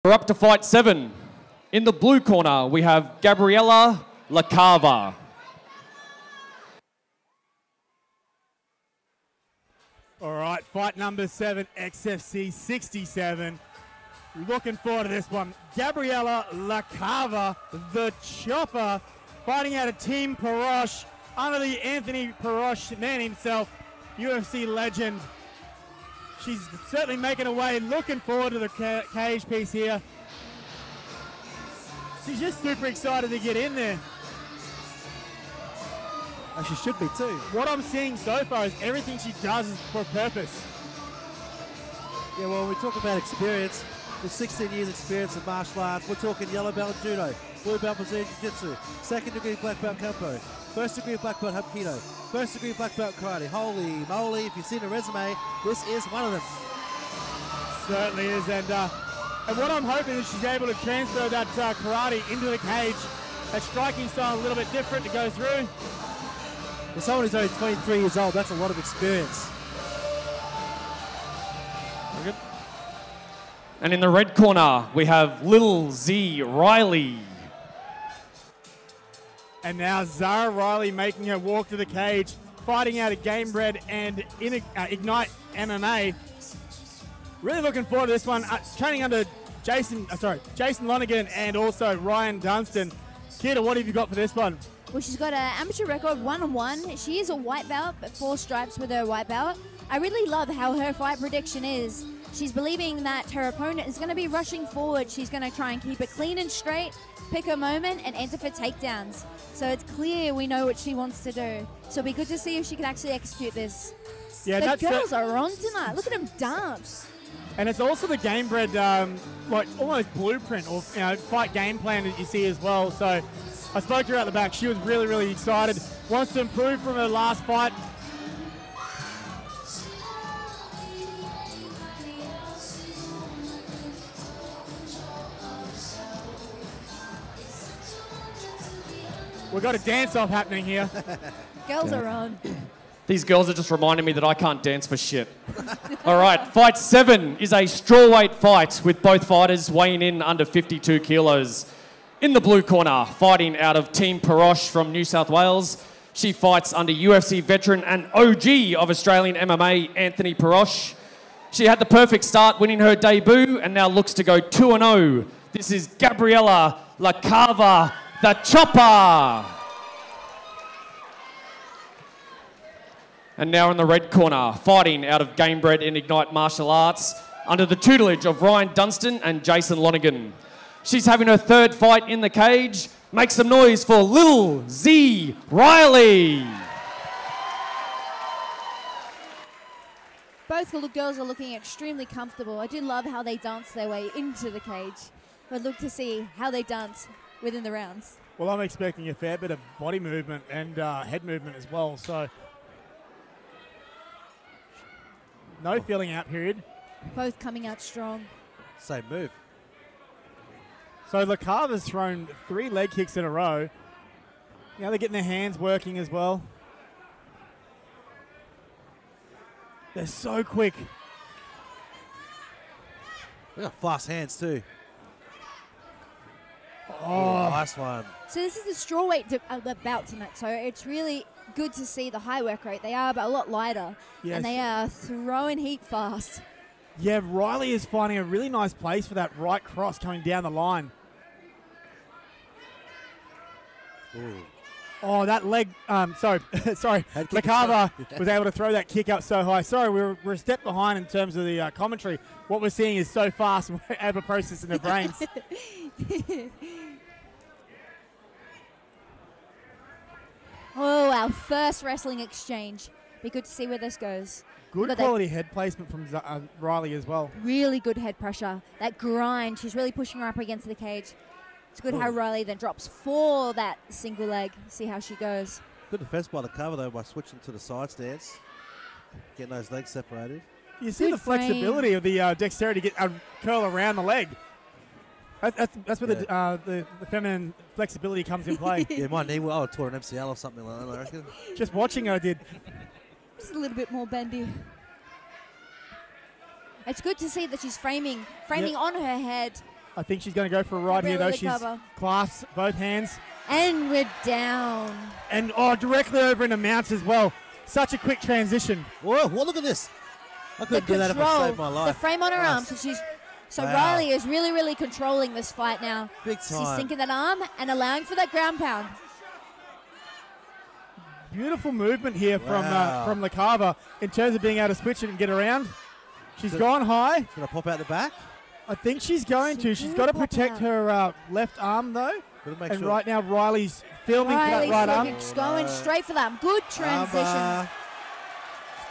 We're up to fight 7. In the blue corner, we have Gabriela Lacava. All right, fight number 7, XFC67. Looking forward to this one. Gabriela Lacava, the chopper, fighting out of Team Parosh under the Anthony Parosh man himself, UFC legend. She's certainly making her way. Looking forward to the cage piece here. She's just super excited to get in there. Oh, she should be too. What I'm seeing so far is everything she does is for a purpose. Yeah, well, when we talk about experience, there's 16 years experience in martial arts. We're talking yellow belt in judo, blue belt Brazilian jiu-jitsu, second degree black belt kempo, first degree black belt hapkido, first degree black belt karate. Holy moly, if you've seen a resume, this is one of them. Certainly is, and what I'm hoping is she's able to transfer that karate into the cage. That striking style a little bit different to go through. For someone who's only 23 years old, that's a lot of experience. Good. And in the red corner, we have Lil Z Riley. And now Zara Riley making her walk to the cage, fighting out of Game Bread and Ignite MMA. Really looking forward to this one. Training under Jason Lonergan and also Ryan Dunstan. Kira, what have you got for this one? Well, she's got an amateur record 1-1. She is a white belt, but 4 stripes with her white belt. I really love how her fight prediction is. She's believing that her opponent is going to be rushing forward. She's going to try and keep it clean and straight, pick her moment, and enter for takedowns. So it's clear we know what she wants to do. So it'll be good to see if she can actually execute this. Yeah, the girls are on tonight. Look at them dance. And it's also the Game Bread, like almost blueprint or fight game plan that you see as well. So I spoke to her at the back. She was really, really excited. Wants to improve from her last fight. We've got a dance-off happening here. Girls are on. These girls are just reminding me that I can't dance for shit. All right, fight 7 is a strawweight fight with both fighters weighing in under 52 kilos. In the blue corner, fighting out of Team Parosh from New South Wales, she fights under UFC veteran and OG of Australian MMA, Anthony Parosh. She had the perfect start, winning her debut, and now looks to go 2-0. This is Gabriela Lacava, the chopper. And now in the red corner, fighting out of Game Bread and Ignite Martial Arts, under the tutelage of Ryan Dunstan and Jason Lonergan. She's having her 3rd fight in the cage. Make some noise for Lil Z Riley. Both the girls are looking extremely comfortable. I do love how they dance their way into the cage. I'd look to see how they dance within the rounds. Well, I'm expecting a fair bit of body movement and head movement as well. So no feeling out period. Both coming out strong. Same move. So Lacava's thrown 3 leg kicks in a row. Now they're getting their hands working as well. They're so quick. They got fast hands too. Oh, nice one. So this is the strawweight bout tonight. So it's really good to see the high work rate. They are a lot lighter. Yes. And they are throwing heat fast. Yeah, Riley is finding a really nice place for that right cross coming down the line. Ooh. Oh, that leg, sorry, Lacava was able to throw that kick up so high. Sorry, we're a step behind in terms of the commentary. What we're seeing is so fast, we're able to process in their brains. Oh, our first wrestling exchange. Be good to see where this goes. Good quality head placement from Riley as well. Really good head pressure. That grind, she's really pushing her up against the cage. It's good how Riley then drops for that single leg. See how she goes. Good defense by the cover though by switching to the side stance. Getting those legs separated. You see the flexibility of the dexterity to get curl around the leg. That's where the feminine flexibility comes in play. Yeah, my knee, I tore an MCL or something like that, I reckon. Just watching her, I did. Just a little bit more bendy. It's good to see that she's framing on her head I think she's going to go for a ride here, though. She's clasped both hands. And we're down. And, directly over into mounts as well. Such a quick transition. Whoa, look at this. I couldn't do that if I saved my life. The frame on her arm. So Riley is really, really controlling this fight now. Big time. She's sinking that arm and allowing for that ground pound. Beautiful movement here from LaCava in terms of being able to switch it and get around. She's gone high. She's going to pop out the back. I think she's going to. She's got to protect her left arm, though. And right now, Riley's filming for that right arm. She's going straight for that. Good transition.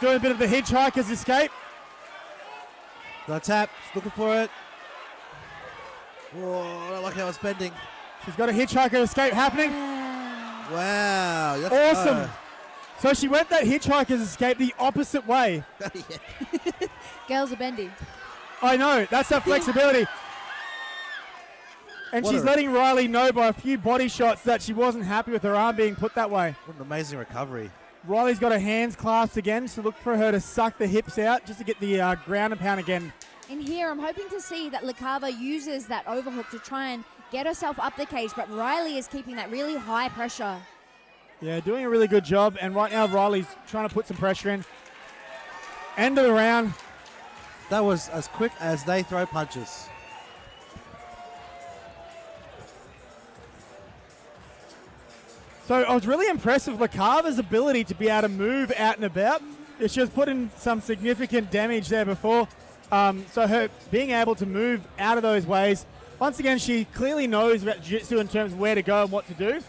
Doing a bit of the hitchhiker's escape. Got a tap. She's looking for it. Whoa, I don't like how it's bending. She's got a hitchhiker escape happening. Wow. That's awesome. So she went that hitchhiker's escape the opposite way. Girls are bendy. I know. That's that flexibility. And she's letting Riley know by a few body shots that she wasn't happy with her arm being put that way. What an amazing recovery. Riley's got her hands clasped again, so look for her to suck the hips out just to get the ground and pound again. In here, I'm hoping to see that LaCava uses that overhook to try and get herself up the cage, but Riley is keeping that really high pressure. Yeah, doing a really good job, and right now Riley's trying to put some pressure in. End of the round. That was as quick as they throw punches. So I was really impressed with LaCava's ability to be able to move out and about. She was putting some significant damage there before. So her being able to move out of those ways, once again, she clearly knows about jiu-jitsu in terms of where to go and what to do.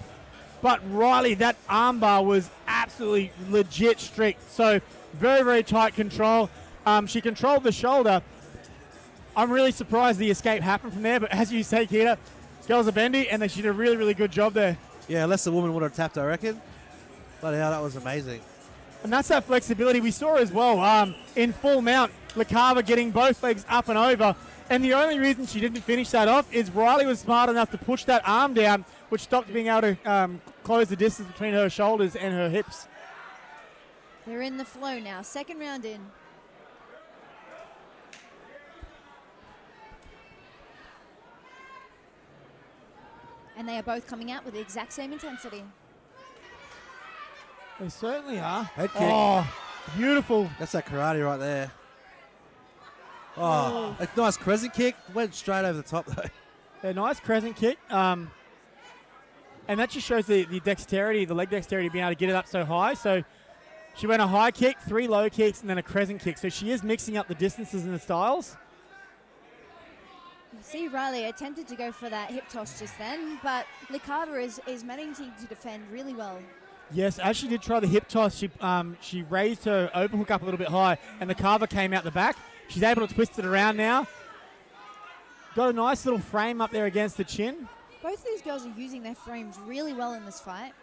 But Riley, that armbar was absolutely legit strict. So very, very tight control. She controlled the shoulder. I'm really surprised the escape happened from there. But as you say, Keita, girls are bendy, and she did a really, really good job there. Yeah, unless the woman would have tapped, I reckon. But yeah, that was amazing. And that's that flexibility we saw as well in full mount. LaCava getting both legs up and over. And the only reason she didn't finish that off is Riley was smart enough to push that arm down, which stopped being able to close the distance between her shoulders and her hips. They're in the flow now. Second round in. And they are both coming out with the exact same intensity. They certainly are. Head kick. Oh, beautiful. That's that karate right there. Oh, a nice crescent kick. Went straight over the top, though. A nice crescent kick. And that just shows the dexterity, the leg dexterity, being able to get it up so high. So she went a high kick, 3 low kicks, and then a crescent kick. So she is mixing up the distances and the styles. You see Riley attempted to go for that hip toss just then, but LaCava is managing to defend really well. Yes, as she did try the hip toss, she raised her overhook up a little bit high, and LaCava came out the back. She's able to twist it around now. Got a nice little frame up there against the chin. Both of these girls are using their frames really well in this fight.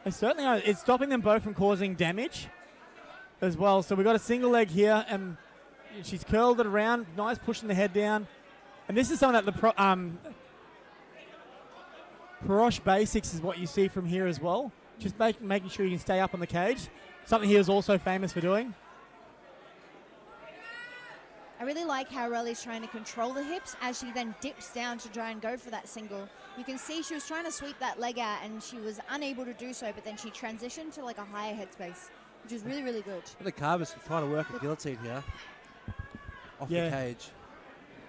They certainly are. It's stopping them both from causing damage as well. So we've got a single leg here, and she's curled it around. Nice pushing the head down. And this is something that the Parosh basics is what you see from here as well. Just making sure you can stay up on the cage. Something he was also famous for doing. I really like how Riley's trying to control the hips as she then dips down to try and go for that single. You can see she was trying to sweep that leg out and she was unable to do so, but then she transitioned to like a higher headspace, which is really, really good. LaCava's trying to work a guillotine here. Off the cage.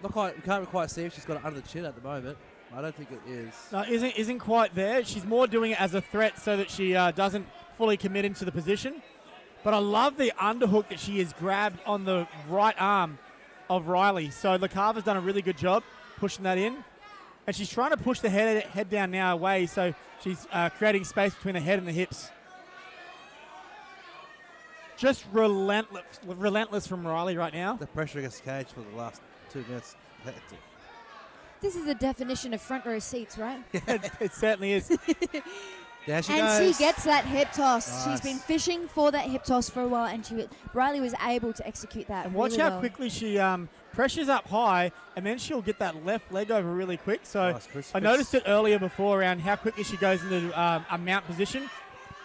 Not quite, we can't quite see if she's got it under the chin at the moment. I don't think it is. No, isn't quite there. She's more doing it as a threat so that she doesn't fully commit into the position. But I love the underhook that she has grabbed on the right arm of Riley. So LaCava's done a really good job pushing that in. And she's trying to push the head down now away, so she's creating space between the head and the hips. Just relentless from Riley right now. The pressure against the cage for the last 2 minutes. This is the definition of front row seats, right? It certainly is. There she goes. And she gets that hip toss. Nice. She's been fishing for that hip toss for a while, and Riley was able to execute that. And watch really how well. quickly she pressures up high, and then she'll get that left leg over really quick. So nice, I noticed it earlier before around how quickly she goes into a mount position.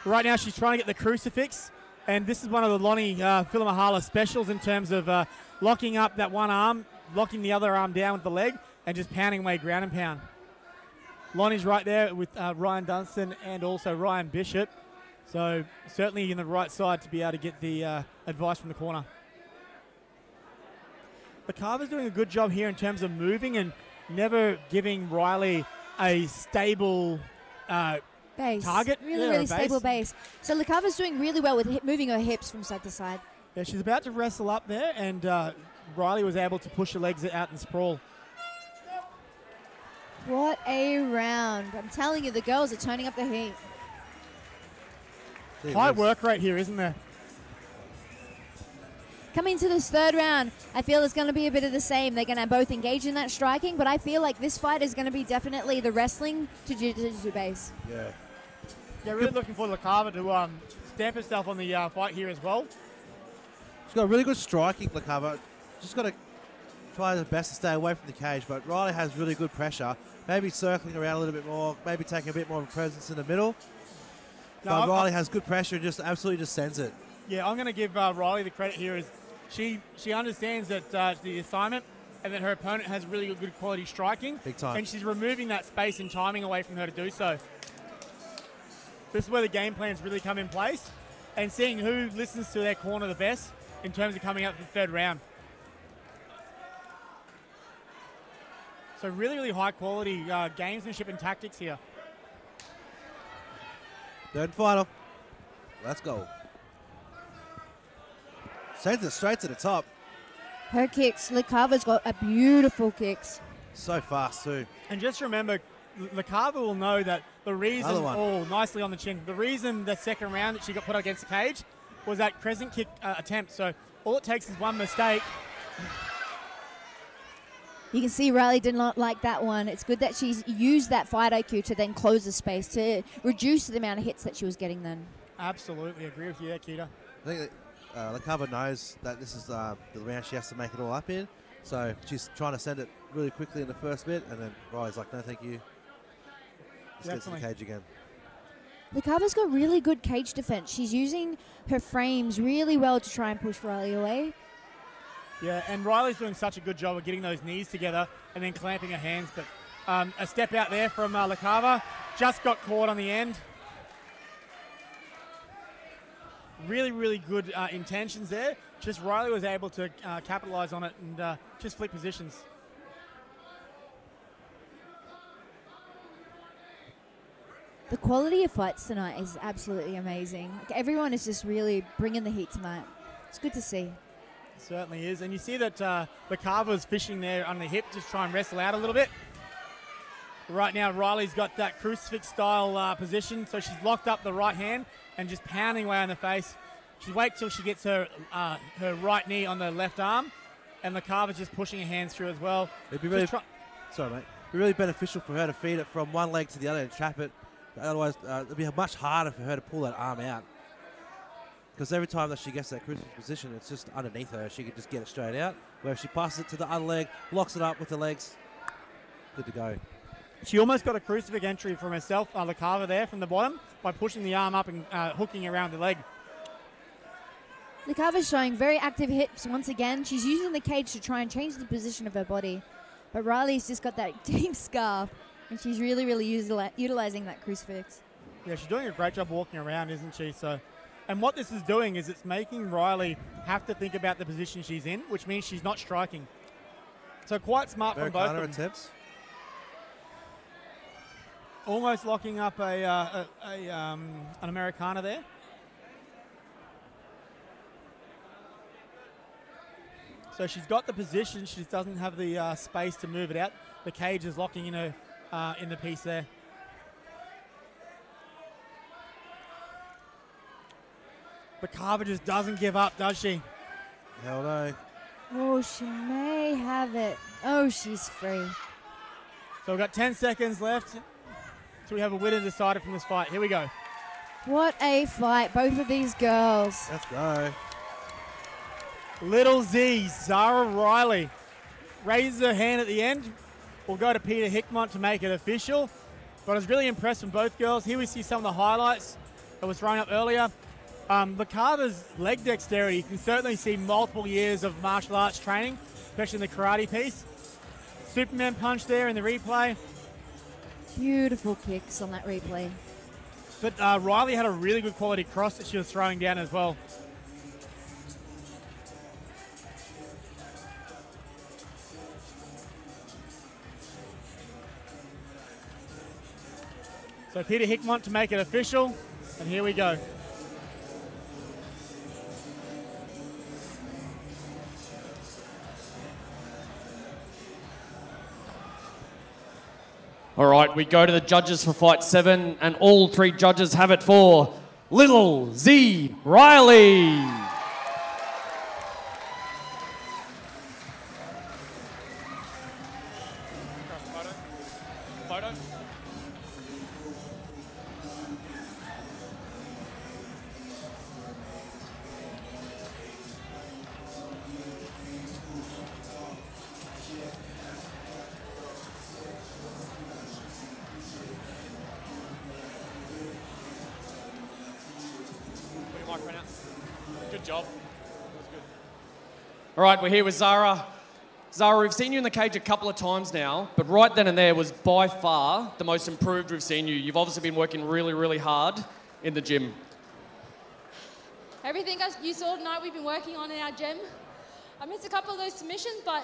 Right now she's trying to get the crucifix, and this is one of the Lonnie Filamahala specials in terms of locking up that one arm, locking the other arm down with the leg. and just pounding away ground and pound. Lonnie's right there with Ryan Dunstan and also Ryan Bishop. So certainly in the right side to be able to get the advice from the corner. LaCava's doing a good job here in terms of moving and never giving Riley a stable base. Target. Really stable base. So LaCava's doing really well with moving her hips from side to side. Yeah, she's about to wrestle up there, and Riley was able to push her legs out and sprawl. What a round. I'm telling you, the girls are turning up the heat. High work rate here, isn't there? Coming to this third round, I feel it's going to be a bit of the same. They're going to both engage in that striking, but I feel like this fight is going to be definitely the wrestling to jiu-jitsu base. Yeah. Yeah, really looking for LaCava to stamp herself on the fight here as well. She's got really good striking, LaCava. Just got to try her best to stay away from the cage, but Riley has really good pressure. Maybe circling around a little bit more, maybe taking a bit more of a presence in the middle. But Riley has good pressure and just absolutely just sends it. Yeah, I'm going to give Riley the credit here. Is she understands that the assignment and that her opponent has really good quality striking. Big time. And she's removing that space and timing away from her to do so. This is where the game plans really come in place and seeing who listens to their corner the best in terms of coming up for the third round. So really, really high quality gamesmanship and tactics here. Third and final. Let's go. Sends it straight to the top. Her kicks, LaCava's got a beautiful kicks. So fast too. And just remember, LaCava will know that the reason, nicely on the chin, the reason the second round that she got put against the cage was that crescent kick attempt. So all it takes is one mistake. You can see Riley did not like that one. It's good that she's used that fight IQ to then close the space to reduce the amount of hits that she was getting then. Absolutely agree with you there, Kita. I think that LaCava knows that this is the round she has to make it all up in. So she's trying to send it really quickly in the first bit, and then Riley's like, no, thank you. Just gets to the cage again. LaCava's got really good cage defense. She's using her frames really well to try and push Riley away. Yeah, and Riley's doing such a good job of getting those knees together and then clamping her hands. But a step out there from LaCava. Just got caught on the end. Really, really good intentions there. Just Riley was able to capitalize on it and just flip positions. The quality of fights tonight is absolutely amazing. Like, everyone is just really bringing the heat tonight. It's good to see. Certainly is. And you see that LaCava's fishing there on the hip, just try and wrestle out a little bit. Right now, Riley's got that crucifix-style position, so she's locked up the right hand and just pounding away on the face. She waits till she gets her right knee on the left arm, and LaCava's just pushing her hands through as well. It'd be really, sorry, mate. It'd be really beneficial for her to feed it from one leg to the other and trap it. Otherwise, it'd be much harder for her to pull that arm out. Because every time that she gets that crucifix position, it's just underneath her. She can just get it straight out. Where if she passes it to the other leg, locks it up with the legs, good to go. She almost got a crucifix entry from herself, LaCava there from the bottom, by pushing the arm up and hooking around the leg. LaCava's showing very active hips once again. She's using the cage to try and change the position of her body. But Riley's just got that deep scarf, and she's really, really utilizing that crucifix. Yeah, she's doing a great job walking around, isn't she? So, and what this is doing is it's making Riley have to think about the position she's in, which means she's not striking. So quite smart from both of them. Attempts. Almost locking up an Americana there. So she's got the position, she just doesn't have the space to move it out. The cage is locking in her in the piece there. LaCava just doesn't give up, does she? Hell no. Oh, she may have it. Oh, she's free. So we've got 10 seconds left. So we have a winner decided from this fight. Here we go. What a fight, both of these girls. Let's go. Little Z, Zara Riley, raises her hand at the end. We'll go to Peter Hickmont to make it official. But I was really impressed from both girls. Here we see some of the highlights that was thrown up earlier. LaCava's leg dexterity, you can certainly see multiple years of martial arts training, especially in the karate piece. Superman punch there in the replay. Beautiful kicks on that replay. But Riley had a really good quality cross that she was throwing down as well. So Peter Hickmont to make it official, and here we go. All right, we go to the judges for fight 7, and all 3 judges have it for Little Z Riley. Photo. Good job. That was good. All right, we're here with Zara. Zara, we've seen you in the cage a couple of times now, but right then and there was by far the most improved we've seen you. You've obviously been working really, really hard in the gym. Everything you saw tonight we've been working on in our gym. I missed a couple of those submissions, but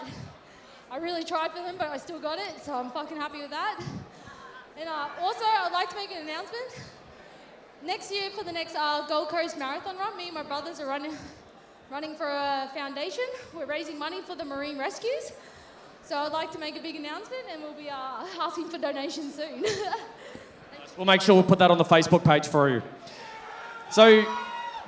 I really tried for them, but I still got it, so I'm fucking happy with that. And also, I'd like to make an announcement. Next year, for the next Gold Coast Marathon run, me and my brothers are running for a foundation. We're raising money for the Marine Rescues. So I'd like to make a big announcement, and we'll be asking for donations soon. We'll make sure we'll put that on the Facebook page for you. So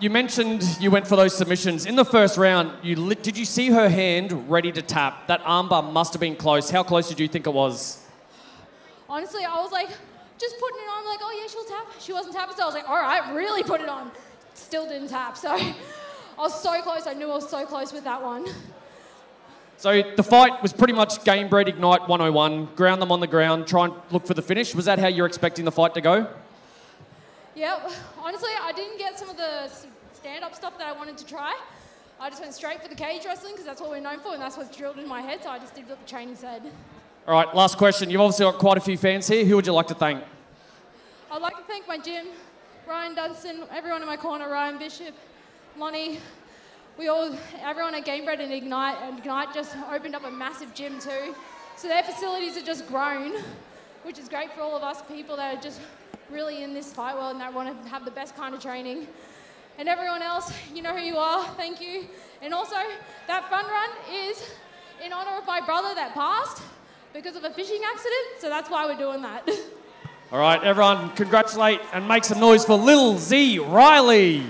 you mentioned you went for those submissions. In the first round, did you see her hand ready to tap? That armbar must have been close. How close did you think it was? Honestly, I was like, just putting it on, like, oh yeah, she'll tap. She wasn't tapping, so I was like, all right, really put it on. Still didn't tap, so I was so close. I knew I was so close with that one. So the fight was pretty much game bred Ignite 101, ground them on the ground, try and look for the finish. Was that how you're expecting the fight to go? Yep. Honestly, I didn't get some of the stand-up stuff that I wanted to try. I just went straight for the cage wrestling because that's what we're known for and that's what's drilled in my head, so I just did what the training said. All right, last question. You've obviously got quite a few fans here. Who would you like to thank? I'd like to thank my gym, Ryan Dunstan, everyone in my corner, Ryan Bishop, Lonnie. Everyone at Gamebred and Ignite just opened up a massive gym too. So their facilities have just grown, which is great for all of us people that are just really in this fight world and that want to have the best kind of training. And everyone else, you know who you are, thank you. And also, that fun run is in honor of my brother that passed because of a fishing accident, so that's why we're doing that. All right, everyone, congratulate and make some noise for Lil Z Riley.